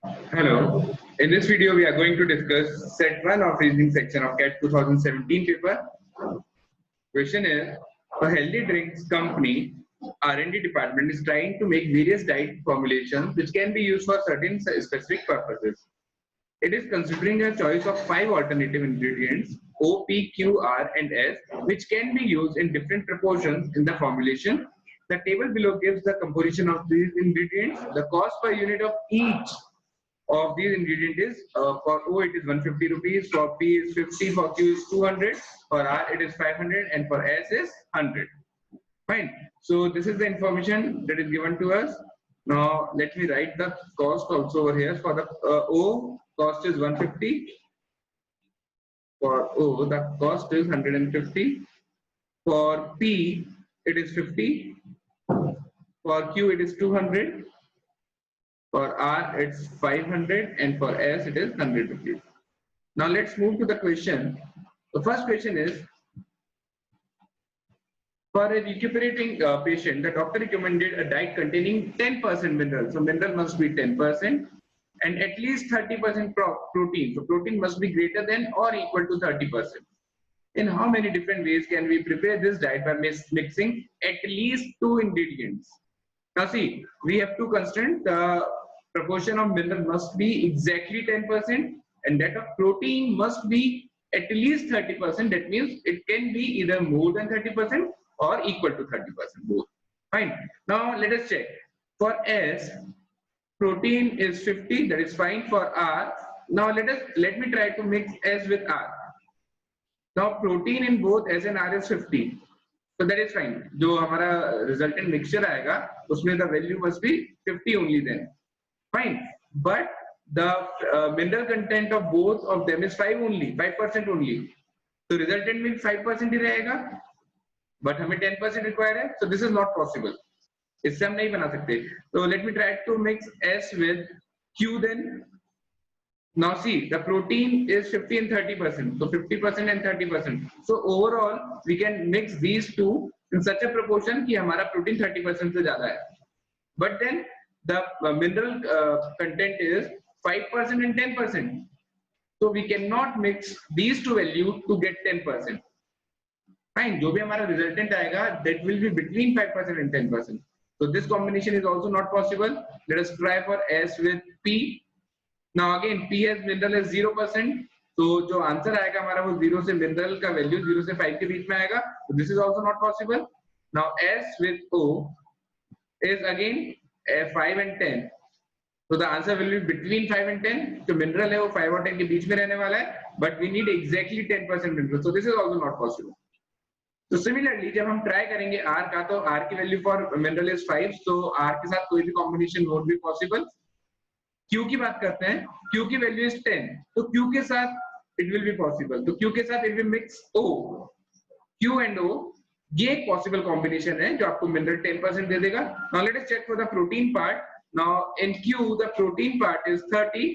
Hello. In this video, we are going to discuss set 1 of reasoning section of CAT 2017 paper. Question is, a healthy drinks company R&D department is trying to make various diet formulations which can be used for certain specific purposes. It is considering a choice of 5 alternative ingredients O, P, Q, R, and S, which can be used in different proportions in the formulation. The table below gives the composition of these ingredients. The cost per unit of each of these ingredients is for O it is 150 rupees, for P is 50, for Q is 200, for R it is 500, and for S is 100. Fine. So this is the information that is given to us. Now let me write the cost also over here. For the O, cost is 150. For O, the cost is 150. For P, it is 50. For Q, it is 200. For R, it's 500, and for S, it is 100 rupees. Now let's move to the question. The first question is, for a recuperating patient, the doctor recommended a diet containing 10% mineral. So mineral must be 10% and at least 30% protein. So protein must be greater than or equal to 30%. In how many different ways can we prepare this diet by mixing at least 2 ingredients? Now see, we have two constraints. The proportion of mineral must be exactly 10% and that of protein must be at least 30%. That means it can be either more than 30% or equal to 30% both. Fine. Now let us check. For S, protein is 50, that is fine. For R, now let me try to mix S with R. Now protein in both S and R is 50. So that is fine. जो हमारा resultant mixture आएगा, उसमें the value must be 50 only then. Fine. But the mineral content of both of them is 5% only. So resultant means 5% ही रहेगा. But हमें 10% required है. So this is not possible. इससे हम नहीं बना सकते. So let me try to mix S with Q then. Now see, the protein is 50 and 30%. So 50% and 30%. So overall, we can mix these two in such a proportion कि हमारा protein 30% से ज़्यादा है. But then the mineral content is 5% and 10%. So we cannot mix these two values to get 10%. Fine. जो भी हमारा resultant आएगा, that will be between 5% and 10%. So this combination is also not possible. Let us try for S with P. Now again, P as mineral is 0%. So जो answer आएगा हमारा वो 0 से mineral का value 0 से 5 के बीच में आएगा. So this is also not possible. Now S with O is again 5 and 10. So the answer will be between 5 and 10. So mineral है वो 5 और 10 के बीच में रहने वाला है. But we need exactly 10% mineral. So this is also not possible. तो similarly जब हम ट्राई करेंगे R का, तो R की वैल्यू फॉर मिनरल इज 5, तो R के साथ कोई भी combination won't be possible. Q की बात करते हैं. Q की वैल्यू इज 10, तो Q के साथ इट विल बी पॉसिबल. तो Q के साथ it will mix O. Q and O, ये एक पॉसिबल कॉम्बिनेशन है जो आपको मिनरल 10% दे देगा. Now let us check for the protein part. Now in Q the protein part is 30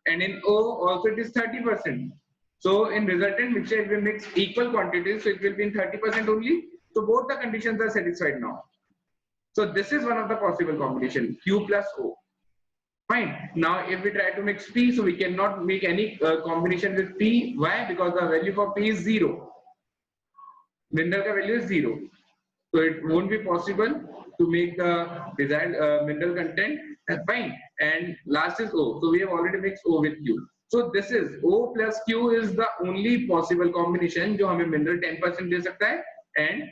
and in O also it is 30%. So in resultant mixture it will mix equal quantities, so it will be in 30% only. So both the conditions are satisfied now. So this is one of the possible combination, Q plus O. Fine. Now if we try to mix P, so we cannot make any combination with P. Why? Because the value for P is 0. Mineral ka value is 0. So it won't be possible to make the desired mineral content. Fine. And last is O. So we have already mixed O with Q. So this is O plus Q is the only possible combination जो हमें mineral 10% दे सकता है, and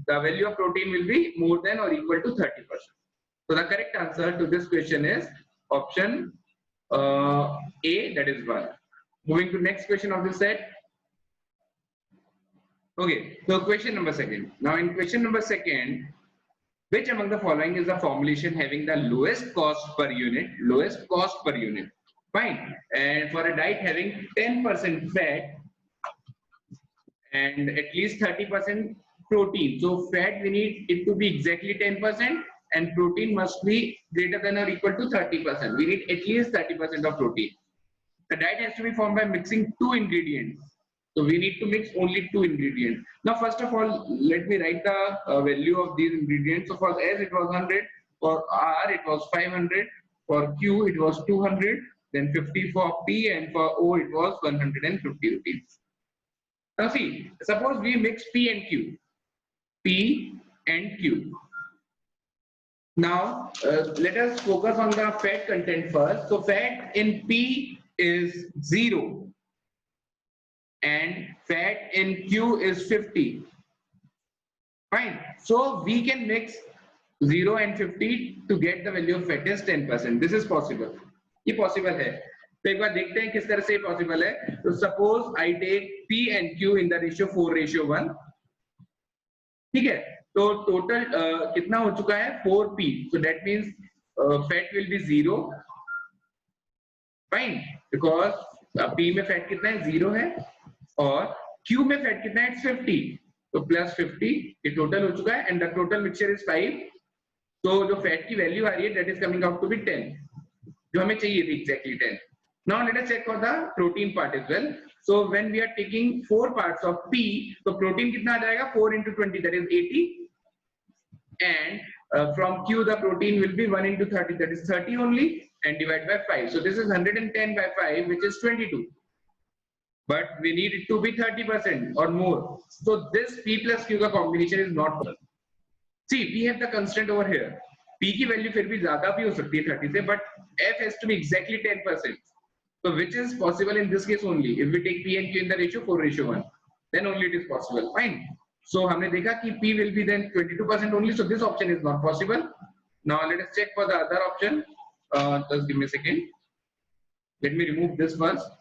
the value of protein will be more than or equal to 30%. So the correct answer to this question is option A, that is 1. Moving to next question of this set. Okay, so question number 2. Now in question number 2, which among the following is the formulation having the lowest cost per unit? Lowest cost per unit. Fine. And for a diet having 10% fat and at least 30% protein. So fat we need it to be exactly 10% and protein must be greater than or equal to 30%. We need at least 30% of protein. The diet has to be formed by mixing 2 ingredients. So we need to mix only 2 ingredients. Now first of all, let me write the value of these ingredients. So for S it was 100, for R it was 500, for Q it was 200. then 50 for P, and for O it was 150 rupees. Now see, suppose we mix P and Q. P and Q. Now let us focus on the fat content first. So fat in P is 0 and fat in Q is 50. Fine. So we can mix 0 and 50 to get the value of fat as 10%. This is possible. ये possible है. तो एक बार देखते हैं किस तरह से possible है. तो suppose I take P and Q in the ratio 4:1. ठीक है. तो total कितना हो चुका है 4P. So that means fat will be 0. Fine. Because P में fat कितना है 0 है और Q में fat कितना है 50. तो प्लस 50 ये टोटल हो चुका है and the total mixture is 5. तो जो फैट की वैल्यू आ रही है that is coming out to be 10, जो हमें चाहिए थी exactly 10. Now let us check for the protein part as well. So when we are taking 4 parts of P, तो प्रोटीन कितना आ जाएगा 4 into 20 that is 80 and from Q the protein will be 1 into 30 that is 30 only and divide by 5. So this is 110 by 5 which is 22. But we need it to be 30% or more. So this P plus Q का combination is not possible. See, we have the constant over here. P की value फिर भी ज़्यादा भी हो सकती है 30 से, but F has to be exactly 10%. So which is possible in this case only. If we take P and Q in the ratio 4:1, then only it is possible. Fine. So हमने देखा कि P will be then 22% only. So this option is not possible. Now let us check for the other option. Just give me a second. Let me remove this first.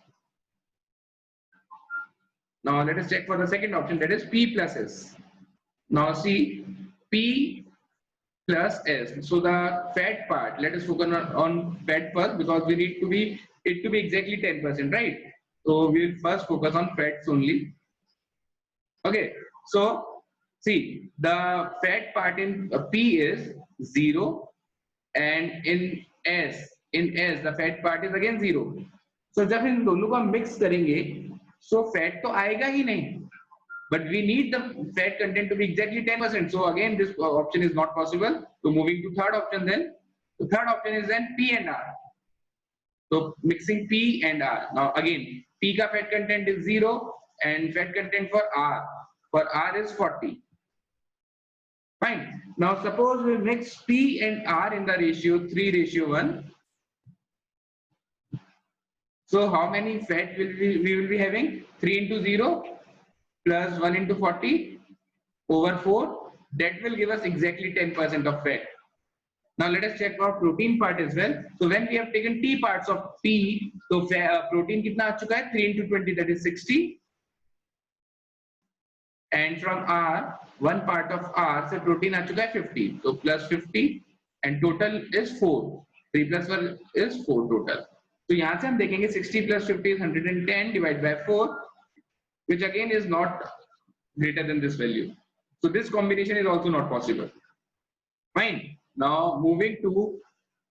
Now let us check for the second option, that is P plus S. Now see P plus S. So the fat part, let us focus on fat first because we need to be it to be exactly 10%, right? So we will first focus on fats only. Okay. So see the fat part in P is 0 and in S the fat part is again 0. So जब इन दोनों को mix करेंगे so fat तो आएगा ही नहीं, but we need the fat content to be exactly 10%. So again this option is not possible. So moving to third option then. The third option is then P and R. So mixing P and R. Now again P का fat content is 0 and fat content for R is 40. Fine. Now suppose we mix P and R in the ratio 3:1. So how many fat will we will be having? 3 into 0 plus 1 into 40 over 4. That will give us exactly 10% of fat. Now let us check our protein part as well. So when we have taken T parts of P, so protein कितना आ चुका है 3 into 20 that is 60. And from R, one part of R से protein आ चुका है 50. So plus 50 and total is 4. 3 plus 1 is 4 total. तो यहाँ से हम देखेंगे 60 plus 50 is 110 divided by 4, which again is not greater than this value. So this combination is also not possible. Fine. Now moving to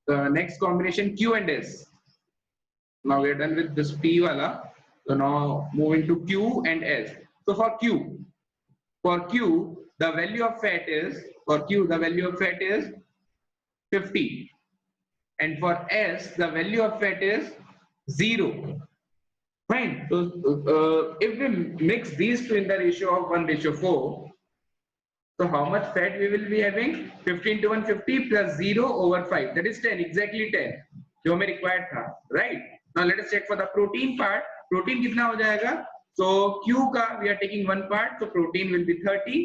the next combination Q and S. Now we are done with this P wala. So now moving to Q and S. So for Q the value of fat is 50. And for S, the value of fat is 0. Fine. So if we mix these two in the ratio of 1:4, so how much fat we will be having? 50 into 150 plus 0 over 5. That is 10. Exactly 10. जो हमें required था. Right. Now let us check for the protein part. Protein कितना हो जाएगा? So Q का we are taking one part. So protein will be 30.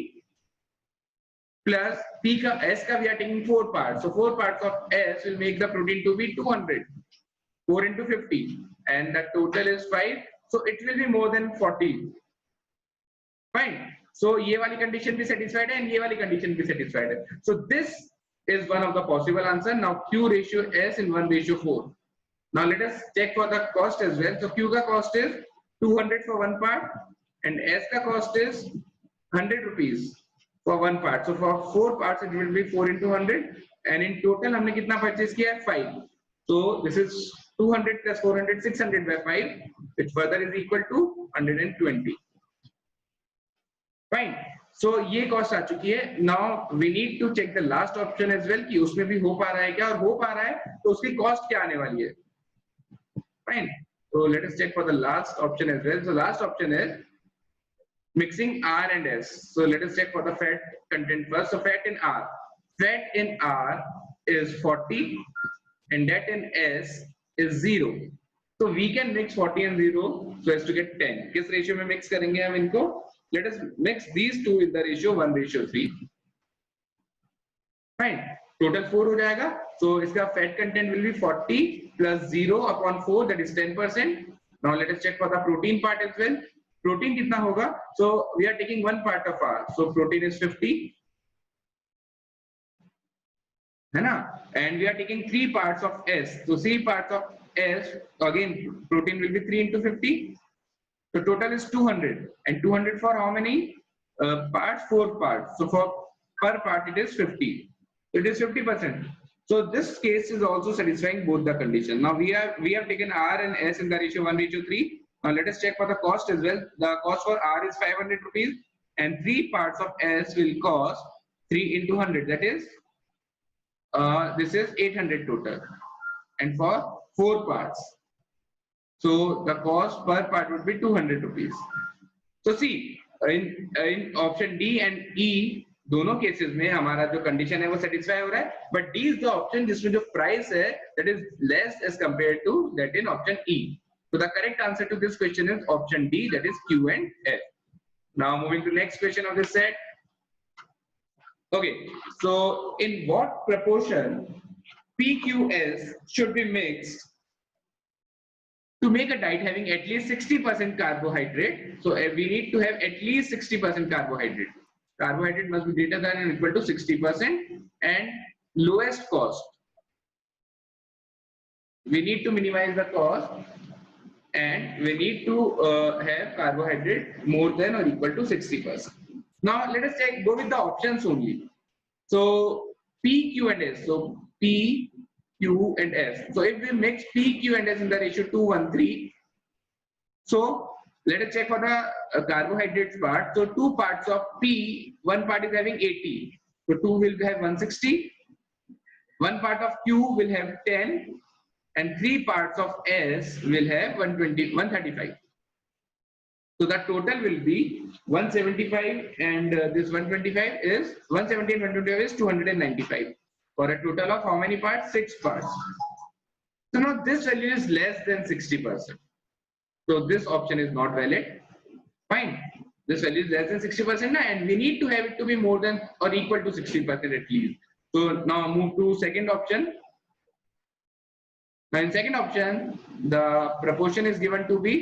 Plus P का S का we are taking 4 parts. So 4 parts of S will make the protein to be 200. 4 into 50 and the total is 5. So it will be more than 40. Fine. So ये वाली condition भी satisfied है and ये वाली condition भी satisfied है. So this is one of the possible answer. Now Q ratio S in 1:4. Now let us check for the cost as well. So Q का cost is 200 for one part and S का cost is 100 rupees. For one part. So for 4 parts it will be 4 into 100 and in total हमने कितना purchase किया है 5. So this is 200 plus 400 600 by 5 which further is equal to 120. Fine. So ये cost आ चुकी है. Now we need to check the last option as well कि उसमें भी हो पा रहा है क्या और हो पा रहा है तो उसकी cost क्या आने वाली है. Fine. So let us check for the last option as well. So last option is mixing R and S. So let us check for the fat content first. So fat in R. Fat in R is 40 and that in S is 0. So we can mix 40 and 0 so as to get 10. किस ratio में mix करेंगे हम इनको? Let us mix these two in the ratio 1:3. Fine. Total 4 हो जाएगा. So इसका fat content will be 40 plus 0 upon 4, that is 10%. Now let us check for the protein part as well. Protein कितना होगा? So we are taking one part of R. So protein is 50. है ना? And we are taking 3 parts of S. So 3 parts of S, again protein will be 3 into 50. So total is 200. And 200 for how many parts? 4 parts. So for per part it is 50. It is 50%. So this case is also satisfying both the conditions. Now we have taken R and S in the ratio 1:3. Now let us check for the cost as well. The cost for R is 500 rupees and 3 parts of S will cost 3 into 100. That is, this is 800 total. And for 4 parts, so the cost per part would be 200 rupees. So see, in option D and E, दोनों cases में हमारा जो condition है वो satisfy हो रहा है, but D is the option जिसमें जो प्राइस है that is less as compare to that in option E. So the correct answer to this question is option D, that is Q and F. Now moving to next question of this set. Okay, so in what proportion PQS should be mixed to make a diet having at least 60% carbohydrate? So we need to have at least 60% carbohydrate. Carbohydrate must be greater than or equal to 60% and lowest cost. We need to minimize the cost and we need to have carbohydrate more than or equal to 60%. Now let us go with the options only. So P, Q and S. So P, Q and S. So if we mix P, Q and S in the ratio 2:1:3, so let us check for the carbohydrates part. So 2 parts of P, one part is having 80. So 2 will have 160. One part of Q will have 10. And 3 parts of S will have 135. So the total will be 175 and this 125 is 170 and 125 is 295 for a total of how many parts? 6 parts. So now this value is less than 60%. So this option is not valid. Fine. This value is less than 60% and we need to have it to be more than or equal to 60% at least. So now move to second option. Now in second option, the proportion is given to be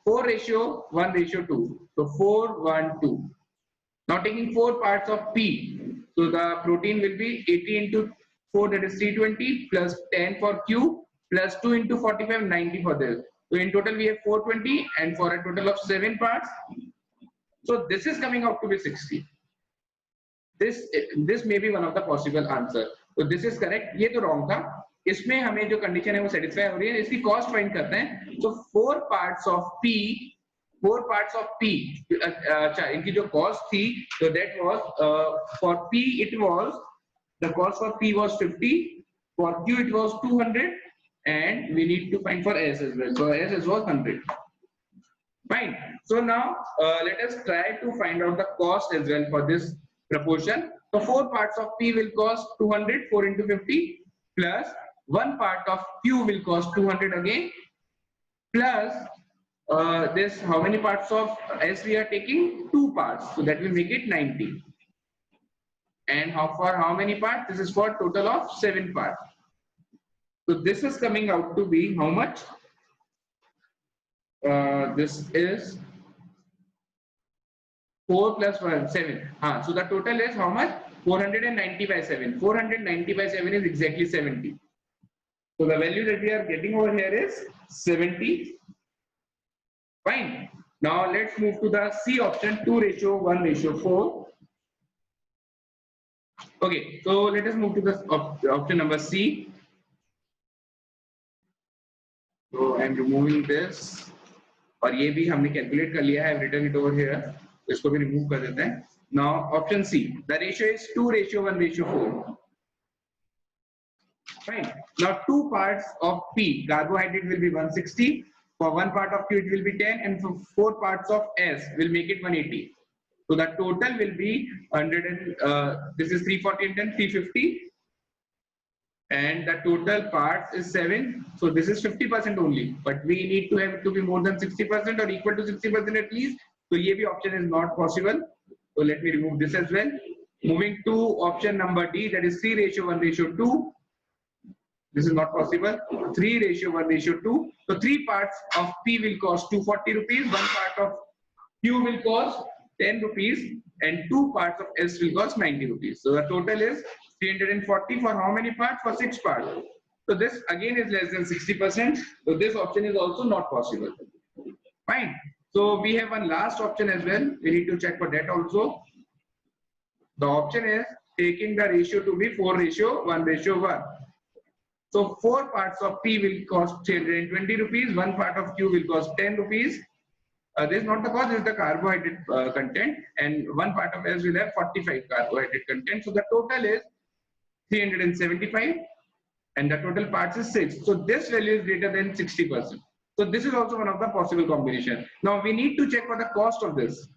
4:1:2. So 4:1:2. Now taking 4 parts of P, so the protein will be 80 into 4, that is 320, plus 10 for Q, plus 2 into 45, 90 for this. So in total we have 420 and for a total of 7 parts. So this is coming out to be 60. This may be one of the possible answer. So this is correct. ये तो wrong था. इसमें हमें जो condition है वो satisfy हो रही है. इसकी कॉस्ट फाइंड करते हैं. So 4 parts of P, अच्छा इनकी जो कॉस्ट थी, so that was for P it was the cost for P was 50, for Q it was 200 and we need to find for S as well. So S was 100. Fine. So now let us try to find out the cost as well for this proportion. So 4 parts of P will cost 200, 4 into 50, plus 1 part of Q will cost 200 again, plus this how many parts of S we are taking? 2 parts, so that will make it 90. And for how many parts? This is for total of 7 parts. So this is coming out to be how much? This is 4 plus 1, 7. So the total is how much? 490 by 7. 490 by 7 is exactly 70. So the value that we are getting over here is 70. Fine. Now let's move to the C option, 2:1:4. Okay, so let us move to the option number C. So I am removing this. और ये भी हमने calculate कर लिया है. I have written it over here. इसको भी remove कर देते हैं. Now option C. The ratio is 2:1:4. Fine. Now two parts of P, carbohydrate will be 160. For one part of Q it will be 10, and for four parts of S will make it 180. So the total will be 100 and this is 340 and 10, 350. And the total parts is 7. So this is 50% only. But we need to have it to be more than 60% or equal to 60% at least. So ये भी option is not possible. So let me remove this as well. Moving to option number D, that is 3:1:2. This is not possible. 3:1:2. So three parts of P will cost 240 rupees. One part of Q will cost 10 rupees, and two parts of S will cost 90 rupees. So the total is 340 for how many parts? For 6 parts. So this again is less than 60%. So this option is also not possible. Fine. So we have one last option as well. We need to check for that also. The option is taking the ratio to be 4:1:1. So four parts of P will cost 320 rupees. One part of Q will cost 10 rupees. This is not the cost, this is the carbohydrate content, and one part of S will have 45 carbohydrate content. So the total is 375, and the total parts is 6. So this value is greater than 60%. So this is also one of the possible combination. Now we need to check for the cost of this.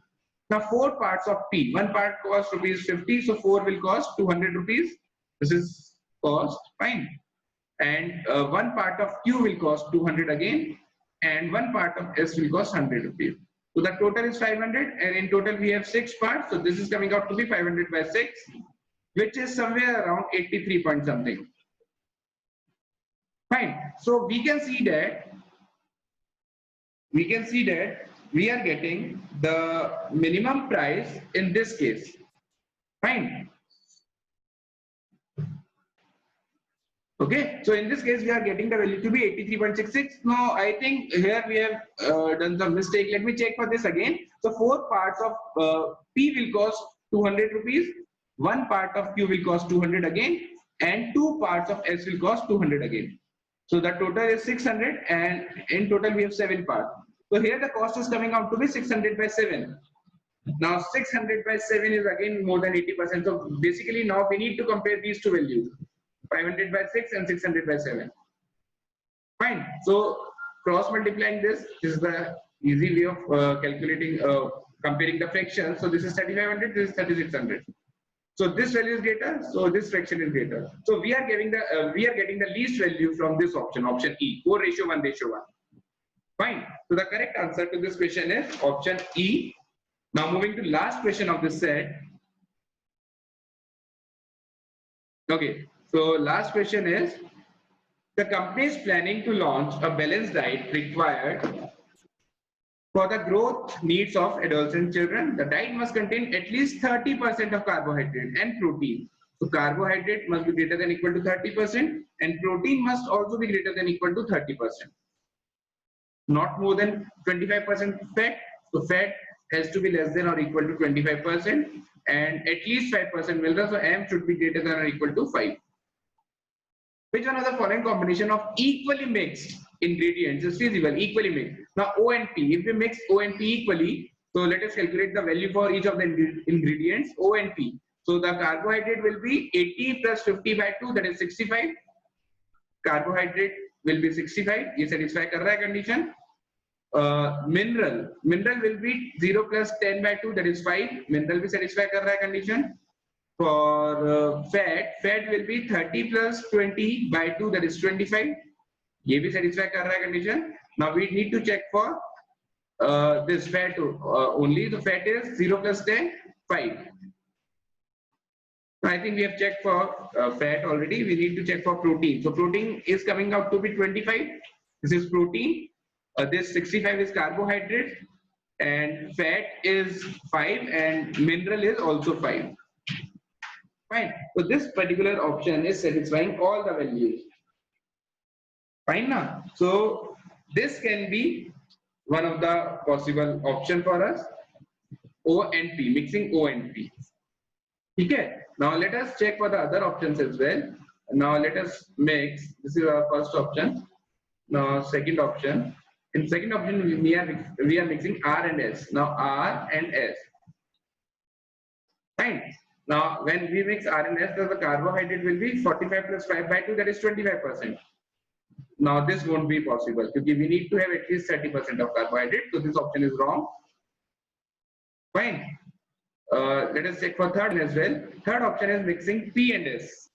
Now four parts of P, one part costs rupees 50, so four will cost 200 rupees. This is cost, fine. And one part of Q will cost 200 again, and one part of S will cost 100 rupees. So the total is 500, and in total we have 6 parts. So this is coming out to be 500 by 6, which is somewhere around 83 point something. Fine. So we can see that we are getting the minimum price in this case. Fine. Okay, so in this case we are getting the value to be 83.66. Now I think here we have done some mistake. Let me check for this again. So four parts of P will cost 200 rupees, one part of Q will cost 200 again, and two parts of S will cost 200 again. So the total is 600, and in total we have 7 parts. So here the cost is coming out to be 600 by 7. Now 600 by 7 is again more than 80%. So basically now we need to compare these two values. 500 by 6 and 600 by 7. Fine. So cross multiplying this is the easy way of calculating, comparing the fractions. So this is 3500, this is 3600. So this value is greater, so this fraction is greater. So we are getting the least value from this option, option E, 4:1:1. Fine. So the correct answer to this question is option E. Now moving to last question of this set. Okay. So last question is, the company is planning to launch a balanced diet required for the growth needs of adolescent children. The diet must contain at least 30% of carbohydrate and protein. So carbohydrate must be greater than equal to 30%, and protein must also be greater than equal to 30%. Not more than 25% fat. So fat has to be less than or equal to 25%, and at least 5% minerals. So M should be greater than or equal to 5. Which one of the following combination of equally mixed ingredients is feasible? Equally mixed. Now O and P. If we mix O and P equally, so let us calculate the value for each of the ingredients O and P. So the carbohydrate will be 80 plus 50 by 2, that is 65. Carbohydrate will be 65. ये satisfy कर रहा है condition. Mineral will be 0 plus 10 by 2, that is 5. Mineral भी satisfy कर रहा है condition. For fat will be 30 plus 20 by 2, that is 25. ये भी satisfy कर रहा है condition. Now we need to check for this fat only. The fat is 0 plus 10, 5. I think we have checked for fat already. We need to check for protein. So protein is coming out to be 25. This is protein. This 65 is carbohydrate, and fat is 5, and mineral is also 5. Fine. So this particular option is satisfying all the values. Fine now. So this can be one of the possible option for us. O and P, mixing O and P. Okay. Now let us check for the other options as well. Now let us mix. This is our first option. Now second option. In second option we are mixing R and S. Now R and S. Fine. Now, when we mix R and S, the carbohydrate will be 45 plus 5 by 2, that is 25%. Now, this won't be possible because we need to have at least 30% of carbohydrate, so this option is wrong. Fine. Let us check for third as well. Third option is mixing P and S.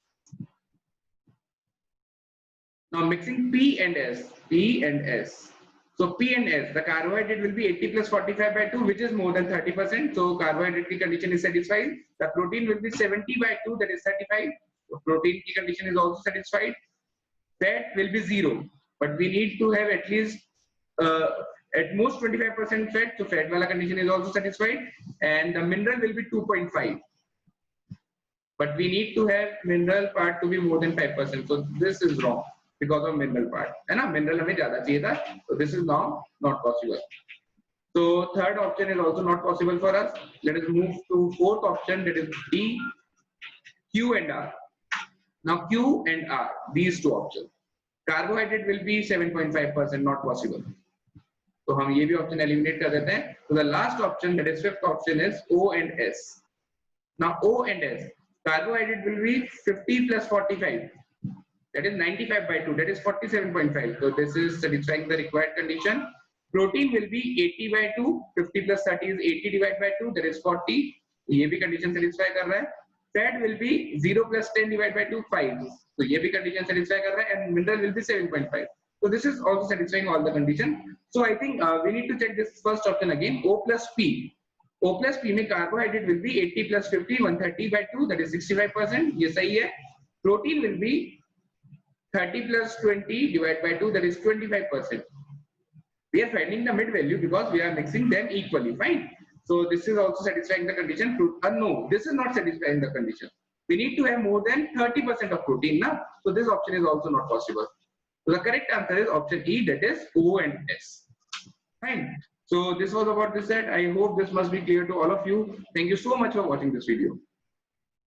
Now, mixing P and S. So P and S, the carbohydrate will be 80 plus 45 by 2, which is more than 30%. So carbohydrate condition is satisfied. The protein will be 70 by 2, that is 35. So protein condition is also satisfied. Fat will be 0, but we need to have at least at most 25% fat. So fat wala condition is also satisfied. And the mineral will be 2.5. But we need to have mineral part to be more than 5%. So this is wrong because of mineral part. And mineral हमें ज़्यादा चाहिए था. So this is now not possible. So third option is also not possible for us. Let us move to fourth option, that is D, Q and R. Now Q and R, these two options. Carbohydrate will be 7.5%, not possible. So हम ये भी option eliminate कर देते हैं. So the last option, that is fifth option, is O and S. Now O and S, carbohydrate will be 50 plus 45. That is 95 by 2, that is 47.5. So this is satisfying the required condition. Protein will be 80 by 2, 50 plus 30 is 80 divided by 2, that is 40. ये भी condition satisfy कर रहा है. Fat will be 0 plus 10 divided by 2, 5. So ये भी condition satisfy कर रहा है, and mineral will be 7.5. So this is also satisfying all the condition. So I think we need to check this first option again. O plus P. O plus P में carbohydrate will be 80 plus 50, 130 by 2, that is 65%. ये सही है. Protein will be 30 plus 20 divided by 2, that is 25%. We are finding the mid value because we are mixing them equally. Fine. So this is also satisfying the condition. No, this is not satisfying the condition. We need to have more than 30% of protein now. So this option is also not possible. So the correct answer is option E, that is O and S. Fine. So this was about this set. I hope this must be clear to all of you. Thank you so much for watching this video.